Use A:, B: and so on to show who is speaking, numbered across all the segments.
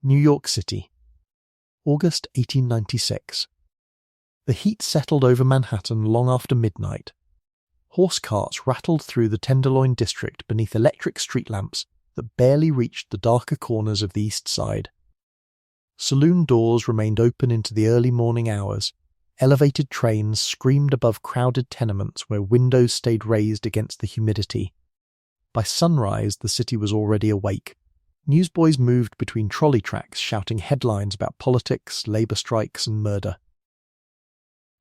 A: New York City, August 1896. The heat settled over Manhattan long after midnight. Horse carts rattled through the Tenderloin district beneath electric street lamps that barely reached the darker corners of the East Side. Saloon doors remained open into the early morning hours. Elevated trains screamed above crowded tenements where windows stayed raised against the humidity. By sunrise, the city was already awake. Newsboys moved between trolley tracks shouting headlines about politics, labor strikes, and murder.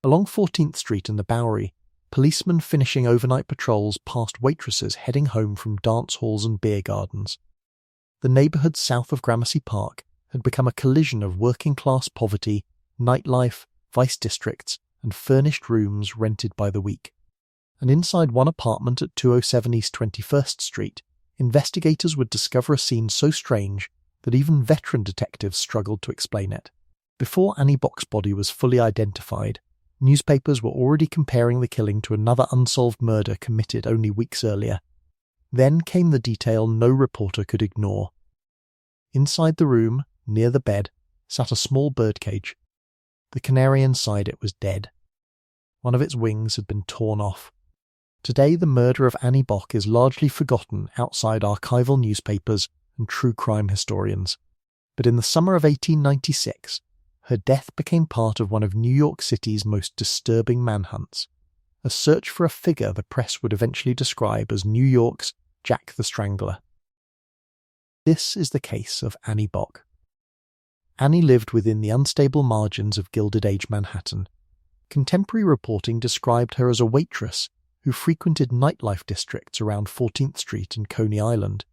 A: Along 14th Street and the Bowery, policemen finishing overnight patrols passed waitresses heading home from dance halls and beer gardens. The neighborhood south of Gramercy Park had become a collision of working-class poverty, nightlife, vice districts, and furnished rooms rented by the week. And inside one apartment at 207 East 21st Street, investigators would discover a scene so strange that even veteran detectives struggled to explain it. Before Annie Bock's body was fully identified, newspapers were already comparing the killing to another unsolved murder committed only weeks earlier. Then came the detail no reporter could ignore. Inside the room, near the bed, sat a small birdcage. The canary inside it was dead. One of its wings had been torn off. Today the murder of Annie Bock is largely forgotten outside archival newspapers and true crime historians. But in the summer of 1896, her death became part of one of New York City's most disturbing manhunts, a search for a figure the press would eventually describe as New York's Jack the Strangler. This is the case of Annie Bock. Annie lived within the unstable margins of Gilded Age Manhattan. Contemporary reporting described her as a waitress who frequented nightlife districts around 14th Street and Coney Island.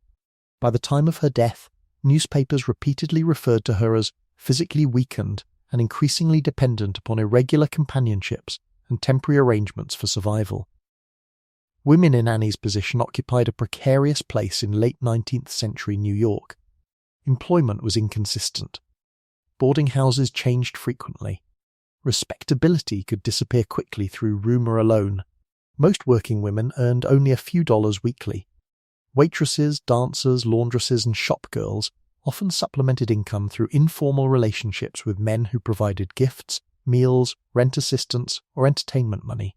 A: By the time of her death, newspapers repeatedly referred to her as physically weakened and increasingly dependent upon irregular companionships and temporary arrangements for survival. Women in Annie's position occupied a precarious place in late 19th century New York. Employment was inconsistent. Boarding houses changed frequently. Respectability could disappear quickly through rumour alone. Most working women earned only a few dollars weekly. Waitresses, dancers, laundresses, and shop girls often supplemented income through informal relationships with men who provided gifts, meals, rent assistance, or entertainment money.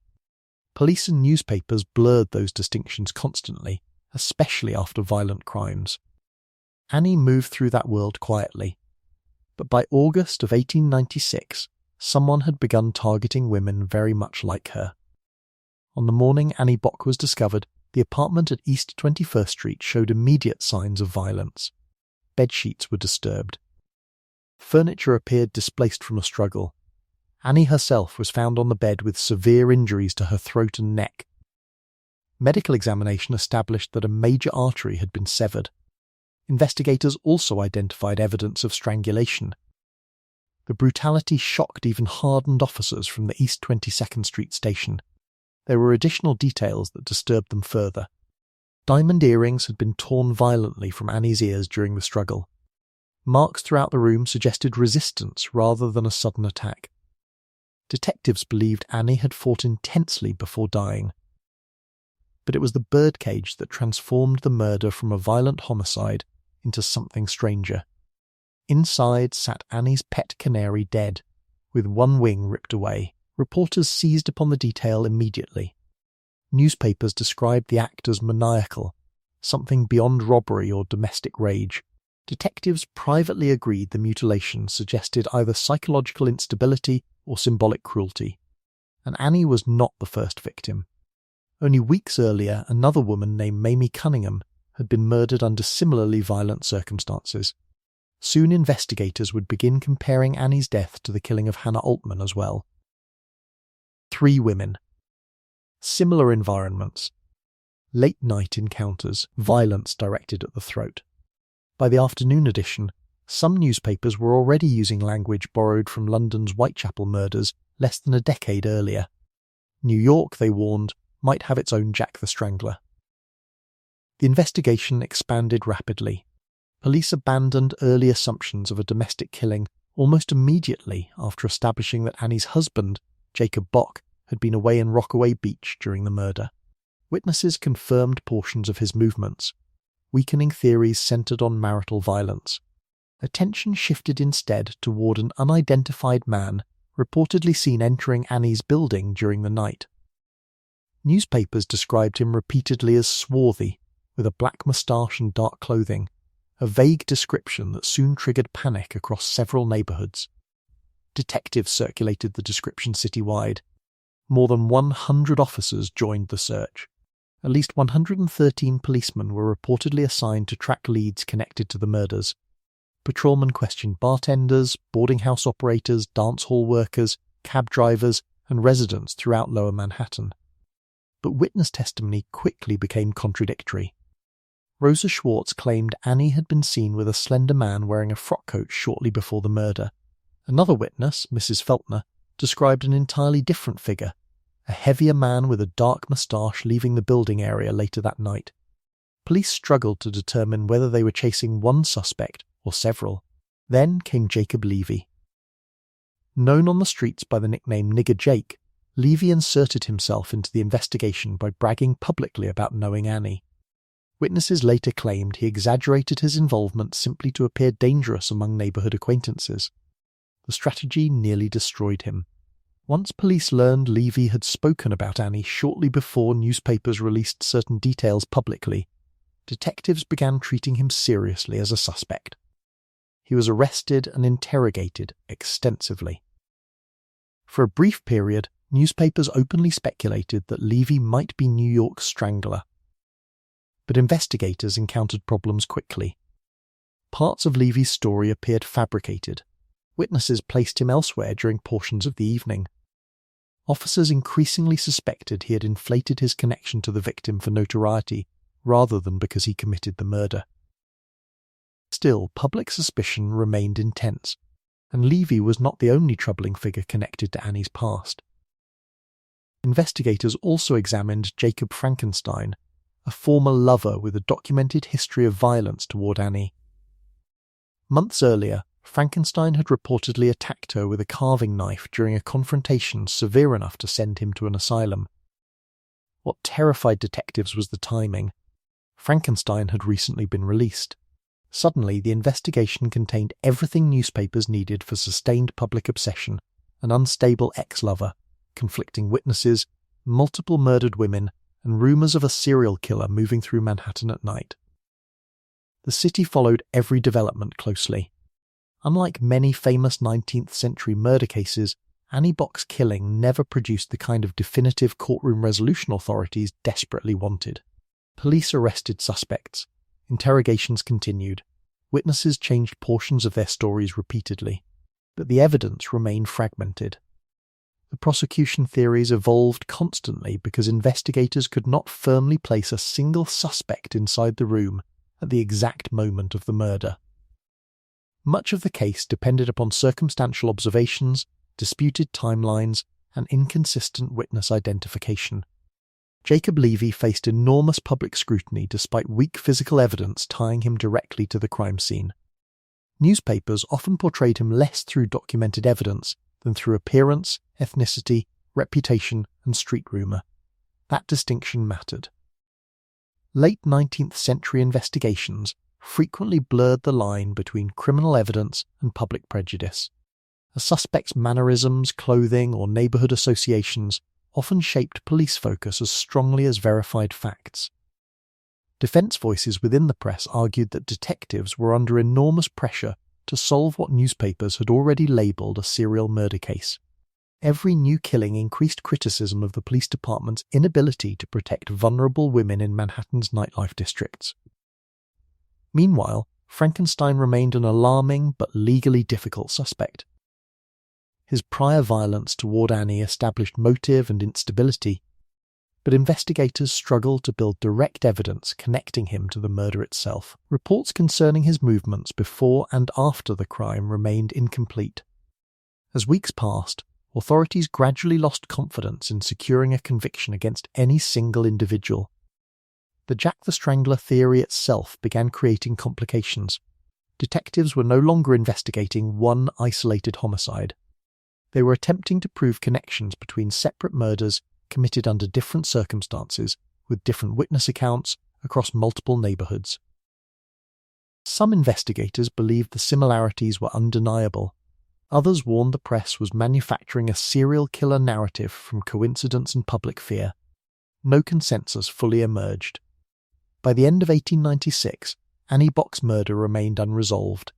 A: Police and newspapers blurred those distinctions constantly, especially after violent crimes. Annie moved through that world quietly. But by August of 1896, someone had begun targeting women very much like her. On the morning Annie Bock was discovered, the apartment at East 21st Street showed immediate signs of violence. Bedsheets were disturbed. Furniture appeared displaced from a struggle. Annie herself was found on the bed with severe injuries to her throat and neck. Medical examination established that a major artery had been severed. Investigators also identified evidence of strangulation. The brutality shocked even hardened officers from the East 22nd Street station. There were additional details that disturbed them further. Diamond earrings had been torn violently from Annie's ears during the struggle. Marks throughout the room suggested resistance rather than a sudden attack. Detectives believed Annie had fought intensely before dying. But it was the birdcage that transformed the murder from a violent homicide into something stranger. Inside sat Annie's pet canary dead, with one wing ripped away. Reporters seized upon the detail immediately. Newspapers described the act as maniacal, something beyond robbery or domestic rage. Detectives privately agreed the mutilation suggested either psychological instability or symbolic cruelty. And Annie was not the first victim. Only weeks earlier, another woman named Mamie Cunningham had been murdered under similarly violent circumstances. Soon investigators would begin comparing Annie's death to the killing of Hannah Altman as well. 3 women. Similar environments. Late-night encounters, violence directed at the throat. By the afternoon edition, some newspapers were already using language borrowed from London's Whitechapel murders less than a decade earlier. New York, they warned, might have its own Jack the Strangler. The investigation expanded rapidly. Police abandoned early assumptions of a domestic killing almost immediately after establishing that Annie's husband, Jacob Bock, had been away in Rockaway Beach during the murder. Witnesses confirmed portions of his movements. Weakening theories centered on marital violence. Attention shifted instead toward an unidentified man reportedly seen entering Annie's building during the night. Newspapers described him repeatedly as swarthy, with a black moustache and dark clothing, a vague description that soon triggered panic across several neighborhoods. Detectives circulated the description citywide. More than 100 officers joined the search. At least 113 policemen were reportedly assigned to track leads connected to the murders. Patrolmen questioned bartenders, boarding house operators, dance hall workers, cab drivers, and residents throughout Lower Manhattan. But witness testimony quickly became contradictory. Rosa Schwartz claimed Annie had been seen with a slender man wearing a frock coat shortly before the murder. Another witness, Mrs. Feltner, described an entirely different figure, a heavier man with a dark moustache leaving the building area later that night. Police struggled to determine whether they were chasing one suspect or several. Then came Jacob Levy. Known on the streets by the nickname Nigger Jake, Levy inserted himself into the investigation by bragging publicly about knowing Annie. Witnesses later claimed he exaggerated his involvement simply to appear dangerous among neighborhood acquaintances. The strategy nearly destroyed him. Once police learned Levy had spoken about Annie shortly before newspapers released certain details publicly, detectives began treating him seriously as a suspect. He was arrested and interrogated extensively. For a brief period, newspapers openly speculated that Levy might be New York's Strangler. But investigators encountered problems quickly. Parts of Levy's story appeared fabricated. Witnesses placed him elsewhere during portions of the evening. Officers increasingly suspected he had inflated his connection to the victim for notoriety, rather than because he committed the murder. Still, public suspicion remained intense, and Levy was not the only troubling figure connected to Annie's past. Investigators also examined Jacob Frankenstein, a former lover with a documented history of violence toward Annie. Months earlier, Frankenstein had reportedly attacked her with a carving knife during a confrontation severe enough to send him to an asylum. What terrified detectives was the timing. Frankenstein had recently been released. Suddenly, the investigation contained everything newspapers needed for sustained public obsession: an unstable ex-lover, conflicting witnesses, multiple murdered women, and rumors of a serial killer moving through Manhattan at night. The city followed every development closely. Unlike many famous 19th century murder cases, Annie Bock's killing never produced the kind of definitive courtroom resolution authorities desperately wanted. Police arrested suspects. Interrogations continued. Witnesses changed portions of their stories repeatedly. But the evidence remained fragmented. The prosecution theories evolved constantly because investigators could not firmly place a single suspect inside the room at the exact moment of the murder. Much of the case depended upon circumstantial observations, disputed timelines, and inconsistent witness identification. Jacob Levy faced enormous public scrutiny despite weak physical evidence tying him directly to the crime scene. Newspapers often portrayed him less through documented evidence than through appearance, ethnicity, reputation, and street rumour. That distinction mattered. Late 19th century investigations frequently blurred the line between criminal evidence and public prejudice. A suspect's mannerisms, clothing, or neighbourhood associations often shaped police focus as strongly as verified facts. Defence voices within the press argued that detectives were under enormous pressure to solve what newspapers had already labelled a serial murder case. Every new killing increased criticism of the police department's inability to protect vulnerable women in Manhattan's nightlife districts. Meanwhile, Frankenstein remained an alarming but legally difficult suspect. His prior violence toward Annie established motive and instability, but investigators struggled to build direct evidence connecting him to the murder itself. Reports concerning his movements before and after the crime remained incomplete. As weeks passed, authorities gradually lost confidence in securing a conviction against any single individual. The Jack the Strangler theory itself began creating complications. Detectives were no longer investigating one isolated homicide. They were attempting to prove connections between separate murders committed under different circumstances with different witness accounts across multiple neighbourhoods. Some investigators believed the similarities were undeniable. Others warned the press was manufacturing a serial killer narrative from coincidence and public fear. No consensus fully emerged. By the end of 1896, Annie Bock's murder remained unresolved.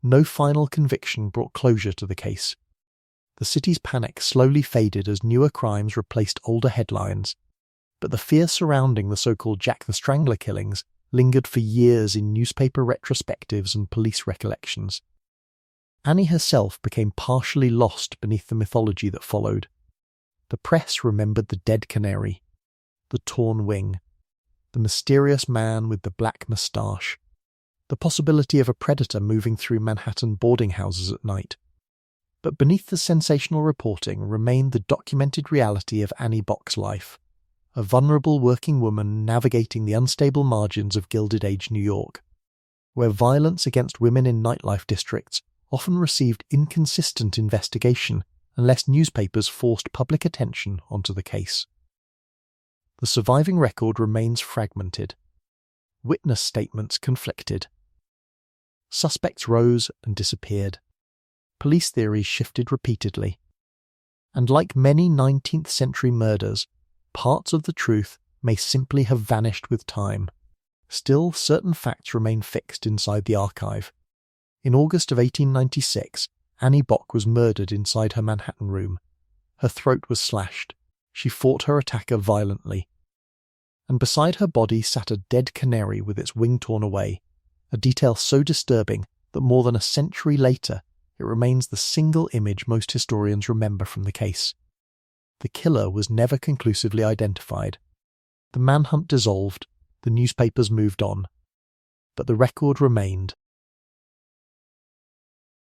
A: No final conviction brought closure to the case. The city's panic slowly faded as newer crimes replaced older headlines, but the fear surrounding the so-called Jack the Strangler killings lingered for years in newspaper retrospectives and police recollections. Annie herself became partially lost beneath the mythology that followed. The press remembered the dead canary, the torn wing, the mysterious man with the black moustache, the possibility of a predator moving through Manhattan boarding houses at night. But beneath the sensational reporting remained the documented reality of Annie Bock's life, a vulnerable working woman navigating the unstable margins of Gilded Age New York, where violence against women in nightlife districts often received inconsistent investigation unless newspapers forced public attention onto the case. The surviving record remains fragmented. Witness statements conflicted. Suspects rose and disappeared. Police theories shifted repeatedly. And like many 19th century murders, parts of the truth may simply have vanished with time. Still, certain facts remain fixed inside the archive. In August of 1896, Annie Bock was murdered inside her Manhattan room. Her throat was slashed. She fought her attacker violently. And beside her body sat a dead canary with its wing torn away, a detail so disturbing that more than a century later it remains the single image most historians remember from the case. The killer was never conclusively identified. The manhunt dissolved, the newspapers moved on, but the record remained.